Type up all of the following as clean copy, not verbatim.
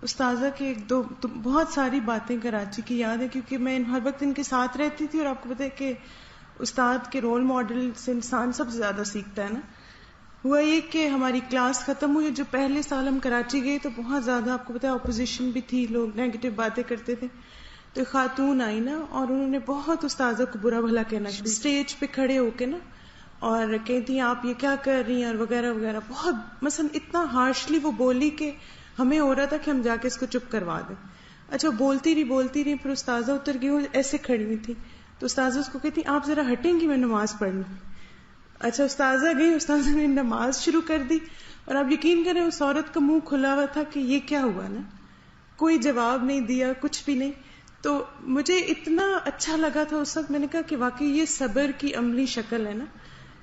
استاذہ کے ایک دو تو بہت ساری باتیں کراچی کی یاد ہے، کیونکہ میں ہر وقت ان کے ساتھ رہتی تھی، اور آپ کو پتہ ہے کہ استاد کے رول ماڈل سے انسان سب سے زیادہ سیکھتا ہے نا. ہوا یہ کہ ہماری کلاس ختم ہوئی، جو پہلے سال ہم کراچی گئے تو بہت زیادہ آپ کو پتہ ہے اپوزیشن بھی تھی، لوگ نیگیٹو باتیں کرتے تھے. تو ایک خاتون آئی نا، اور انہوں نے بہت استاذہ کو برا بھلا کہنا اسٹیج پہ کھڑے ہو کے نا، اور کہتی ہیں آپ یہ کیا کر رہی ہیں اور وغیرہ وغیرہ. بہت مثلا اتنا ہارشلی وہ بولی کہ ہمیں ہو رہا تھا کہ ہم جا کے اس کو چپ کروا دیں. اچھا بولتی رہی، پھر استاذہ اتر گئی، وہ ایسے کھڑی ہوئی تھی. تو استاذہ اس کو کہتی آپ ذرا ہٹیں گی، میں نماز پڑھ لوں. اچھا استاذہ گئی، استاذہ نے نماز شروع کر دی، اور آپ یقین کریں اس عورت کا منہ کھلا ہوا تھا کہ یہ کیا ہوا نا، کوئی جواب نہیں دیا، کچھ بھی نہیں. تو مجھے اتنا اچھا لگا تھا اس وقت، میں نے کہا کہ واقعی یہ صبر کی عملی شکل ہے نا.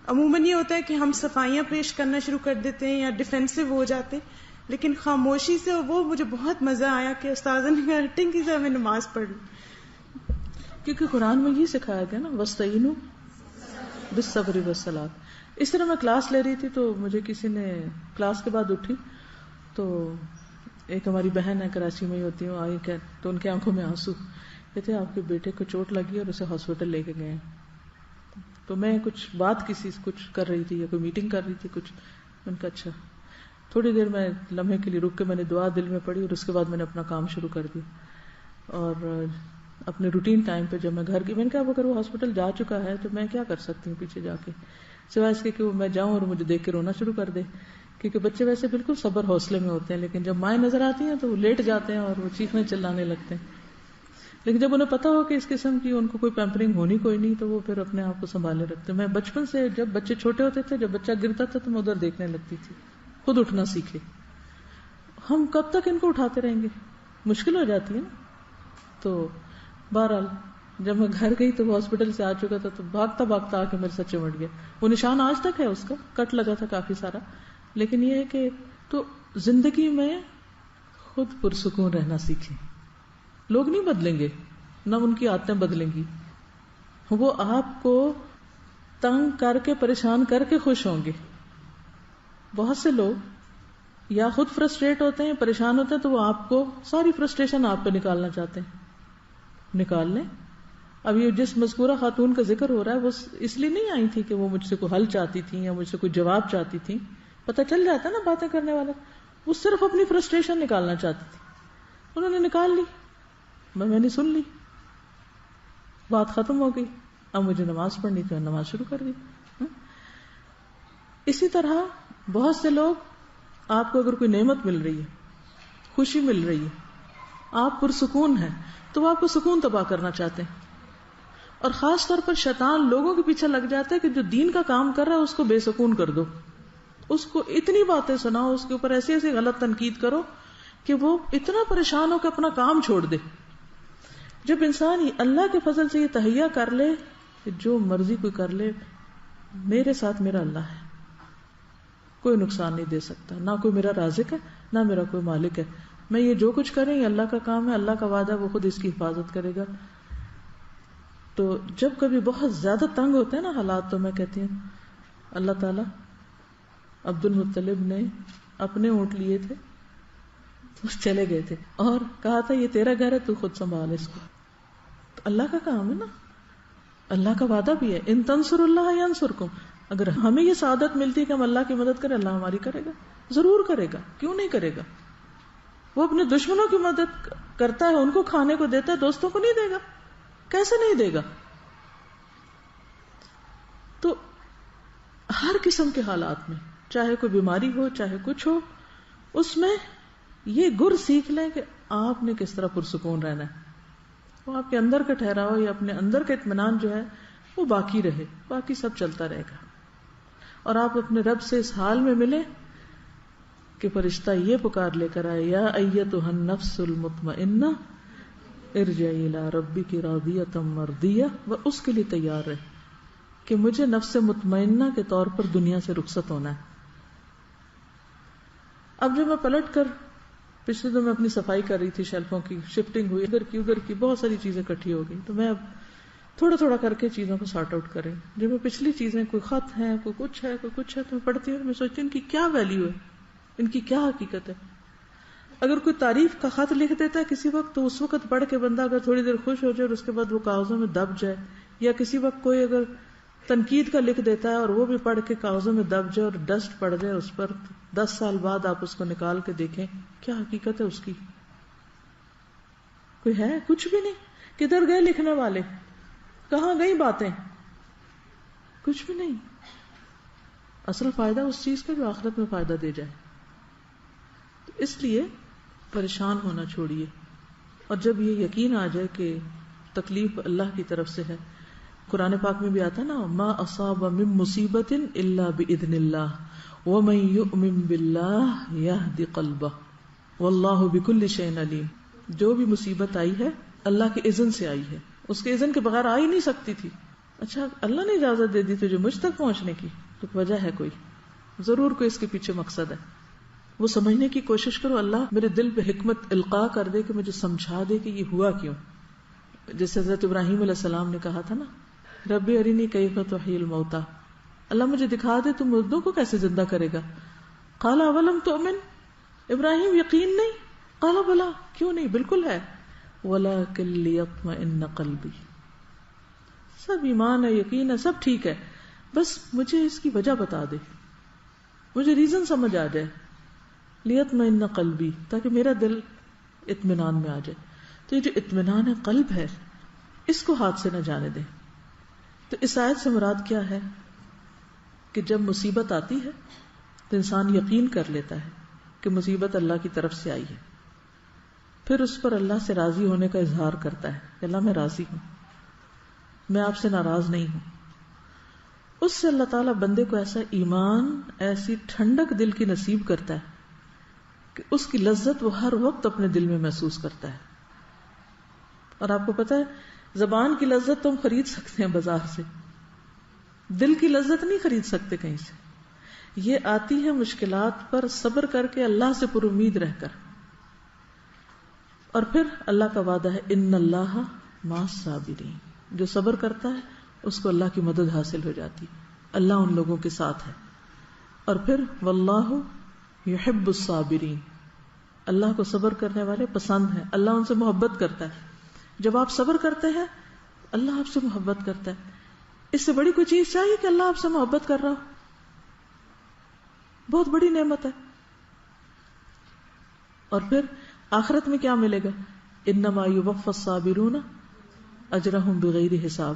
عموماً یہ ہوتا ہے کہ ہم صفائیاں پیش کرنا شروع کر دیتے ہیں یا ڈیفینسو ہو جاتے ہیں، لیکن خاموشی سے وہ مجھے بہت مزہ آیا کہ استاذہ نے کہا ہٹیں کی سے میں نماز پڑھ لوں. کیونکہ قرآن میں یہ سکھایا گیا نا وَاسْتَعِینُوا بِالصَّبْرِ وَالصَّلَاةِ. اس طرح میں کلاس لے رہی تھی تو مجھے کسی نے کلاس کے بعد اٹھی تو ایک ہماری بہن ہے کراچی میں ہی ہوتی ہے، آئی کہ تو ان کی آنکھوں میں آنسو، کہتے آپ کے بیٹے کو چوٹ لگی اور اسے ہاسپٹل لے کے گئے ہیں. تو میں کچھ کر رہی تھی یا کوئی میٹنگ کر رہی تھی کچھ، ان کا اچھا. تھوڑی دیر میں لمحے کے لیے رک کے میں نے دعا دل میں پڑھی اور اس کے بعد میں نے اپنا کام شروع کر دیا. اور اپنے روٹین ٹائم پہ جب میں گھر کی، میں نے کہا اگر وہ ہاسپٹل جا چکا ہے تو میں کیا کر سکتی ہوں پیچھے جا کے، سوائے اس کے کہ میں جاؤں اور مجھے دیکھ کے رونا شروع کر دے. کیونکہ بچے ویسے بالکل صبر حوصلے میں ہوتے ہیں، لیکن جب مائیں نظر آتی ہیں تو وہ لیٹ جاتے ہیں اور وہ چیخنے چلانے لگتے ہیں. لیکن جب انہیں پتا ہو کہ اس قسم کی ان کو کوئی پیمپرنگ ہونی کوئی نہیں تو وہ پھر اپنے آپ کو سنبھالے رکھتے. میں بچپن سے جب بچے چھوٹے ہوتے تھے، جب بچہ گرتا تھا تو میں ادھر دیکھنے لگتی تھی، خود اٹھنا سیکھے. ہم کب تک ان کو اٹھاتے رہیں گے، مشکل ہو جاتی ہے نا. تو بہرحال جب میں گھر گئی تو وہ ہاسپٹل سے آ چکا تھا تو بھاگتا بھاگتا آ کے میرے ساتھ چمٹ گیا. وہ نشان آج تک ہے، اس کا کٹ لگا تھا کافی سارا. لیکن یہ ہے کہ تو زندگی میں خود پرسکون رہنا سیکھیں. لوگ نہیں بدلیں گے، نہ ان کی عادتیں بدلیں گی، وہ آپ کو تنگ کر کے پریشان کر کے خوش ہوں گے. بہت سے لوگ یا خود فرسٹریٹ ہوتے ہیں، پریشان ہوتے ہیں، تو وہ آپ کو ساری فرسٹریشن آپ پہ نکالنا چاہتے ہیں. نکال لیں. اب یہ جس مذکورہ خاتون کا ذکر ہو رہا ہے وہ اس لیے نہیں آئی تھی کہ وہ مجھ سے کوئی حل چاہتی تھی یا مجھ سے کوئی جواب چاہتی تھی. پتہ چل جاتا نا باتیں کرنے والا، وہ صرف اپنی فرسٹریشن نکالنا چاہتی تھی. انہوں نے نکال لی، میں نے سن لی، بات ختم ہو گئی. اب مجھے نماز پڑھنی تھی، میں نماز شروع کر دی. اسی طرح بہت سے لوگ، آپ کو اگر کوئی نعمت مل رہی ہے، خوشی مل رہی ہے، آپ پرسکون ہیں، تو وہ آپ کو سکون تباہ کرنا چاہتے ہیں. اور خاص طور پر شیطان لوگوں کے پیچھے لگ جاتا ہے کہ جو دین کا کام کر رہا ہے اس کو بے سکون کر دو، اس کو اتنی باتیں سناؤ، اس کے اوپر ایسی ایسی غلط تنقید کرو کہ وہ اتنا پریشان ہو کہ اپنا کام چھوڑ دے. جب انسان اللہ کے فضل سے یہ تہیا کر لے کہ جو مرضی کوئی کر لے، میرے ساتھ میرا اللہ ہے، کوئی نقصان نہیں دے سکتا، نہ کوئی میرا رازق ہے نہ میرا کوئی مالک ہے، میں یہ جو کچھ کریں یہ اللہ کا کام ہے، اللہ کا وعدہ ہے، وہ خود اس کی حفاظت کرے گا. تو جب کبھی بہت زیادہ تنگ ہوتے ہیں نا حالات، تو میں کہتی ہوں اللہ تعالیٰ، عبد المطلب نے اپنے اونٹ لیے تھے، چلے گئے تھے اور کہا تھا یہ تیرا گھر ہے، تو خود سنبھال اس کو. تو اللہ کا کام ہے نا، اللہ کا وعدہ بھی ہے ان تنصر اللہ ینصرکم. اگر ہمیں یہ سعادت ملتی ہے کہ ہم اللہ کی مدد کریں، اللہ ہماری کرے گا، ضرور کرے گا، کیوں نہیں کرے گا. وہ اپنے دشمنوں کی مدد کرتا ہے، ان کو کھانے کو دیتا ہے، دوستوں کو نہیں دے گا، کیسے نہیں دے گا. تو ہر قسم کے حالات میں، چاہے کوئی بیماری ہو چاہے کچھ ہو، اس میں یہ گر سیکھ لیں کہ آپ نے کس طرح پرسکون رہنا ہے. وہ آپ کے اندر کا ٹھہراؤ یا اپنے اندر کا اطمینان جو ہے وہ باقی رہے، باقی سب چلتا رہے گا. اور آپ اپنے رب سے اس حال میں ملیں کہ فرشتہ یہ پکار لے کر آئے، یا ایتھا النفس المطمئنہ ارجعی الی ربک راضیۃ مرضیہ، وہ اس کے لیے تیار رہے کہ مجھے نفس مطمئنہ کے طور پر دنیا سے رخصت ہونا ہے. اب جب میں پلٹ کر پچھلے دن میں اپنی صفائی کر رہی تھی، شیلفوں کی شفٹنگ ہوئی، ادھر کی بہت ساری چیزیں اکٹھی ہو گئی، تو میں اب تھوڑا تھوڑا کر کے چیزوں کو سارٹ آؤٹ کریں. جب میں پچھلی چیزیں، کوئی خط ہے، کوئی کچھ ہے تو میں پڑھتی ہوں، میں سوچتی ہوں ان کی کیا ویلیو ہے، ان کی کیا حقیقت ہے. اگر کوئی تعریف کا خط لکھ دیتا ہے کسی وقت تو اس وقت پڑھ کے بندہ اگر تھوڑی دیر خوش ہو جائے اور اس کے بعد وہ کاغذوں میں دب جائے، یا کسی وقت کوئی اگر تنقید کا لکھ دیتا ہے اور وہ بھی پڑھ کے کاغذوں میں دب جائے اور ڈسٹ پڑ جائے اس پر، 10 سال بعد آپ اس کو نکال کے دیکھیں کیا حقیقت ہے اس کی؟ کوئی ہے؟ کچھ بھی نہیں. کدھر گئے لکھنے والے؟ کہاں گئی باتیں؟ کچھ بھی نہیں. اصل فائدہ اس چیز کا جو آخرت میں فائدہ دے جائے. اس لیے پریشان ہونا چھوڑیے، اور جب یہ یقین آ جائے کہ تکلیف اللہ کی طرف سے ہے. قرآن پاک میں بھی آتا نا، ما اصاب من مصیبت الا باذن اللہ ومن یؤمن باللہ یہد قلبہ واللہ بکل شیء علیم. جو بھی مصیبت آئی ہے اللہ کے اذن سے آئی ہے، اس کے اذن کے بغیر آ ہی نہیں سکتی تھی. اچھا اللہ نے اجازت دے دی تجھے مجھ تک پہنچنے کی، تو وجہ ہے کوئی، ضرور کوئی اس کے پیچھے مقصد ہے. وہ سمجھنے کی کوشش کرو. اللہ میرے دل پہ حکمت القاء کر دے کہ مجھے سمجھا دے کہ یہ ہوا کیوں. جیسے حضرت ابراہیم علیہ السلام نے کہا تھا نا، رب ارنی کیف تحیی الموتى، اللہ مجھے دکھا دے تو مردوں کو کیسے زندہ کرے گا. قال اولم تؤمن، ابراہیم یقین نہیں؟ قال بلا، کیوں نہیں، بالکل ہے. ولکن لیطمئن قلبی، سب ایمان ہے، یقین ہے، سب ٹھیک ہے، بس مجھے اس کی وجہ بتا دے، مجھے ریزن سمجھ آ جائے. لیطمئن قلبی، تاکہ میرا دل اطمینان میں آ جائے. تو یہ جو اطمینان ہے قلب ہے، اس کو ہاتھ سے نہ جانے دیں. تو اس آیت سے مراد کیا ہے کہ جب مصیبت آتی ہے تو انسان یقین کر لیتا ہے کہ مصیبت اللہ کی طرف سے آئی ہے، پھر اس پر اللہ سے راضی ہونے کا اظہار کرتا ہے کہ اللہ میں راضی ہوں، میں آپ سے ناراض نہیں ہوں. اس سے اللہ تعالیٰ بندے کو ایسا ایمان، ایسی ٹھنڈک دل کی نصیب کرتا ہے کہ اس کی لذت وہ ہر وقت اپنے دل میں محسوس کرتا ہے. اور آپ کو پتا ہے زبان کی لذت تو ہم خرید سکتے ہیں بازار سے، دل کی لذت نہیں خرید سکتے کہیں سے. یہ آتی ہے مشکلات پر صبر کر کے، اللہ سے پر امید رہ کر. اور پھر اللہ کا وعدہ ہے ان اللہ مع الصابرین، جو صبر کرتا ہے اس کو اللہ کی مدد حاصل ہو جاتی، اللہ ان لوگوں کے ساتھ ہے. اور پھر واللہ یحب الصابرین، اللہ کو صبر کرنے والے پسند ہیں، اللہ ان سے محبت کرتا ہے. جب آپ صبر کرتے ہیں اللہ آپ سے محبت کرتا ہے. اس سے بڑی کوئی چیز چاہیے کہ اللہ آپ سے محبت کر رہا ہو؟ بہت بڑی نعمت ہے. اور پھر آخرت میں کیا ملے گا؟ انما یوفی الصابرون اجرہم بغیر حساب.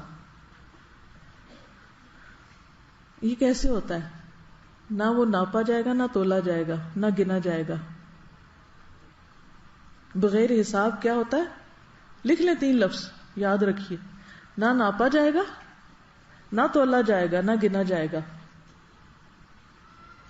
یہ کیسے ہوتا ہے؟ نہ وہ ناپا جائے گا، نہ تولا جائے گا، نہ گنا جائے گا. بغیر حساب کیا ہوتا ہے؟ لکھ لیں 3 لفظ یاد رکھیے، نہ ناپا جائے گا، نہ تولا جائے گا، نہ گنا جائے گا.